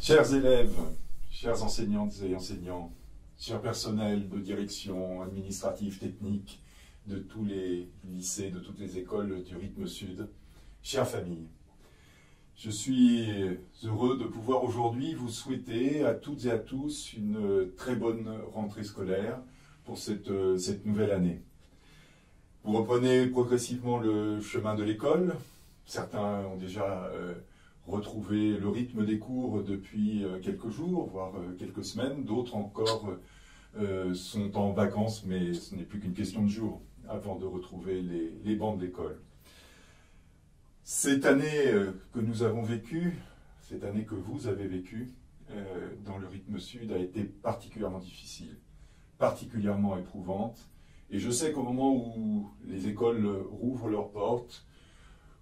Chers élèves, chères enseignantes et enseignants, chers personnels de direction administrative, technique, de tous les lycées, de toutes les écoles du rythme sud, chères familles, je suis heureux de pouvoir aujourd'hui vous souhaiter à toutes et à tous une très bonne rentrée scolaire pour cette nouvelle année. Vous reprenez progressivement le chemin de l'école. Certains ont déjà retrouvé le rythme des cours depuis quelques jours, voire quelques semaines. D'autres encore sont en vacances, mais ce n'est plus qu'une question de jours avant de retrouver les bancs de l'école. Cette année que nous avons vécue, cette année que vous avez vécue dans le rythme sud a été particulièrement difficile, particulièrement éprouvante. Et je sais qu'au moment où les écoles rouvrent leurs portes,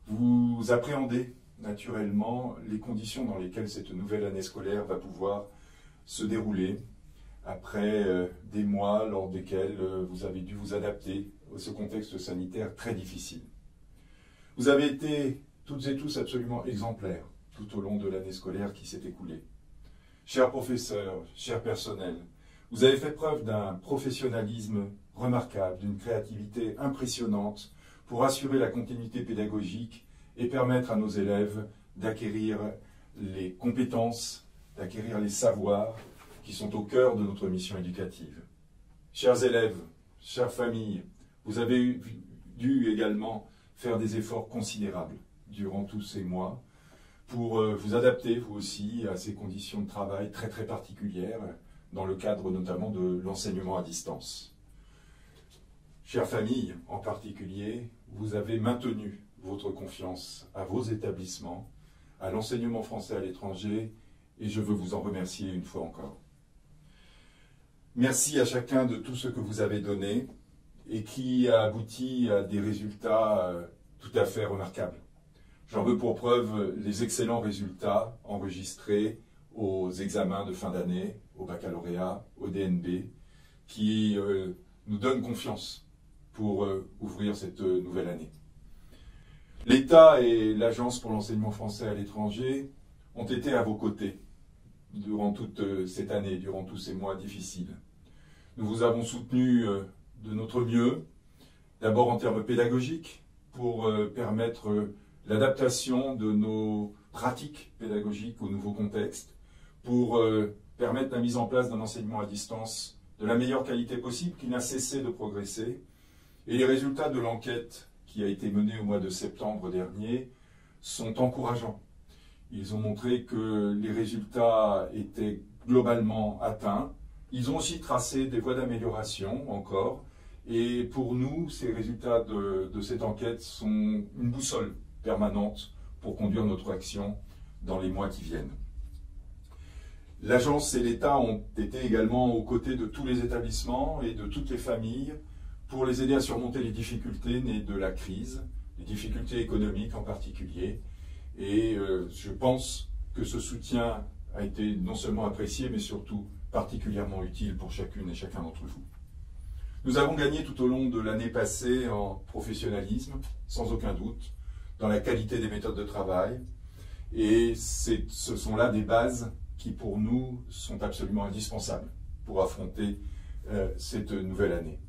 vous appréhendez naturellement les conditions dans lesquelles cette nouvelle année scolaire va pouvoir se dérouler après des mois lors desquels vous avez dû vous adapter à ce contexte sanitaire très difficile. Vous avez été toutes et tous absolument exemplaires tout au long de l'année scolaire qui s'est écoulée. Chers professeurs, chers personnels, vous avez fait preuve d'un professionnalisme remarquable, d'une créativité impressionnante pour assurer la continuité pédagogique et permettre à nos élèves d'acquérir les compétences, d'acquérir les savoirs qui sont au cœur de notre mission éducative. Chers élèves, chères familles, vous avez dû également faire des efforts considérables durant tous ces mois pour vous adapter, vous aussi, à ces conditions de travail très particulières dans le cadre notamment de l'enseignement à distance. Chères familles, en particulier, vous avez maintenu votre confiance à vos établissements, à l'enseignement français à l'étranger, et je veux vous en remercier une fois encore. Merci à chacun de tout ce que vous avez donné et qui a abouti à des résultats tout à fait remarquables. J'en veux pour preuve les excellents résultats enregistrés aux examens de fin d'année, au baccalauréat, au DNB, qui nous donnent confiance pour ouvrir cette nouvelle année. L'État et l'Agence pour l'enseignement français à l'étranger ont été à vos côtés durant toute cette année, durant tous ces mois difficiles. Nous vous avons soutenu de notre mieux, d'abord en termes pédagogiques, pour permettre l'adaptation de nos pratiques pédagogiques au nouveau contexte, pour permettre la mise en place d'un enseignement à distance de la meilleure qualité possible, qui n'a cessé de progresser. Et les résultats de l'enquête qui a été menée au mois de septembre dernier sont encourageants. Ils ont montré que les résultats étaient globalement atteints. Ils ont aussi tracé des voies d'amélioration encore. Et pour nous, ces résultats de cette enquête sont une boussole permanente pour conduire notre action dans les mois qui viennent. L'agence et l'État ont été également aux côtés de tous les établissements et de toutes les familles pour les aider à surmonter les difficultés nées de la crise, les difficultés économiques en particulier. Et je pense que ce soutien a été non seulement apprécié, mais surtout particulièrement utile pour chacune et chacun d'entre vous. Nous avons gagné tout au long de l'année passée en professionnalisme, sans aucun doute, dans la qualité des méthodes de travail. Et ce sont là des bases qui, pour nous, sont absolument indispensables pour affronter cette nouvelle année.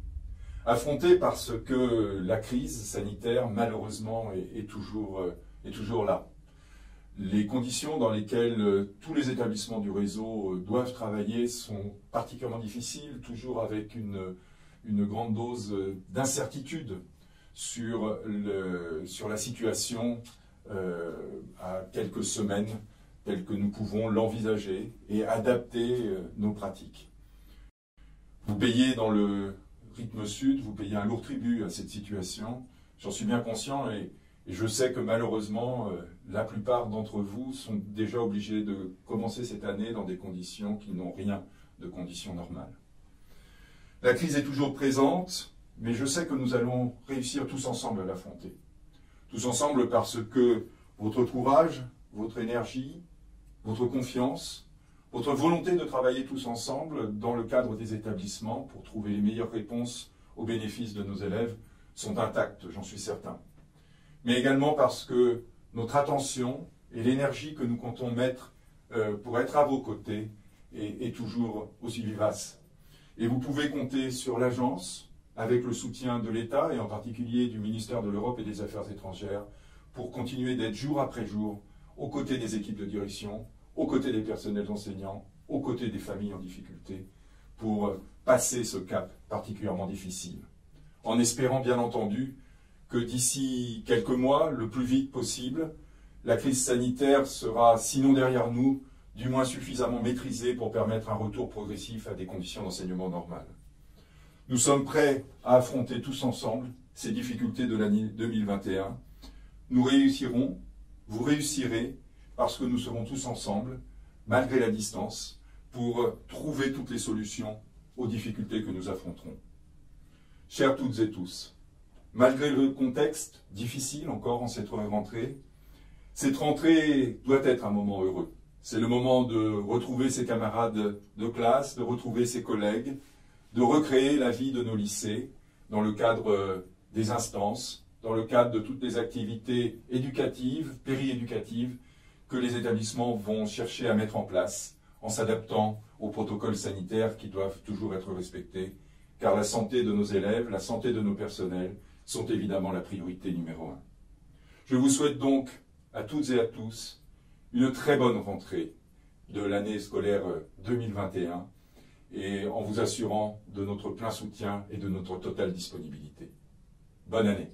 Affronter parce que la crise sanitaire, malheureusement, est toujours là. Les conditions dans lesquelles tous les établissements du réseau doivent travailler sont particulièrement difficiles, toujours avec une grande dose d'incertitude sur la situation à quelques semaines, telles que nous pouvons l'envisager et adapter nos pratiques. Vous payez dans le rythme sud, vous payez un lourd tribut à cette situation, j'en suis bien conscient et je sais que malheureusement, la plupart d'entre vous sont déjà obligés de commencer cette année dans des conditions qui n'ont rien de conditions normales. La crise est toujours présente, mais je sais que nous allons réussir tous ensemble à l'affronter. Tous ensemble parce que votre courage, votre énergie, votre confiance, votre volonté de travailler tous ensemble dans le cadre des établissements pour trouver les meilleures réponses au bénéfice de nos élèves sont intactes, j'en suis certain. Mais également parce que notre attention et l'énergie que nous comptons mettre pour être à vos côtés et toujours aussi vivace. Et vous pouvez compter sur l'agence, avec le soutien de l'État et en particulier du ministère de l'Europe et des Affaires étrangères, pour continuer d'être jour après jour aux côtés des équipes de direction, aux côtés des personnels enseignants, aux côtés des familles en difficulté, pour passer ce cap particulièrement difficile. En espérant bien entendu que d'ici quelques mois, le plus vite possible, la crise sanitaire sera, sinon derrière nous, du moins suffisamment maîtrisée pour permettre un retour progressif à des conditions d'enseignement normales. Nous sommes prêts à affronter tous ensemble ces difficultés de l'année 2021. Nous réussirons, vous réussirez, parce que nous serons tous ensemble, malgré la distance, pour trouver toutes les solutions aux difficultés que nous affronterons. Chères toutes et tous, malgré le contexte difficile encore en cette rentrée doit être un moment heureux. C'est le moment de retrouver ses camarades de classe, de retrouver ses collègues, de recréer la vie de nos lycées dans le cadre des instances, dans le cadre de toutes les activités éducatives, périéducatives, que les établissements vont chercher à mettre en place en s'adaptant aux protocoles sanitaires qui doivent toujours être respectés, car la santé de nos élèves, la santé de nos personnels sont évidemment la priorité numéro 1. Je vous souhaite donc à toutes et à tous une très bonne rentrée de l'année scolaire 2021 et en vous assurant de notre plein soutien et de notre totale disponibilité. Bonne année.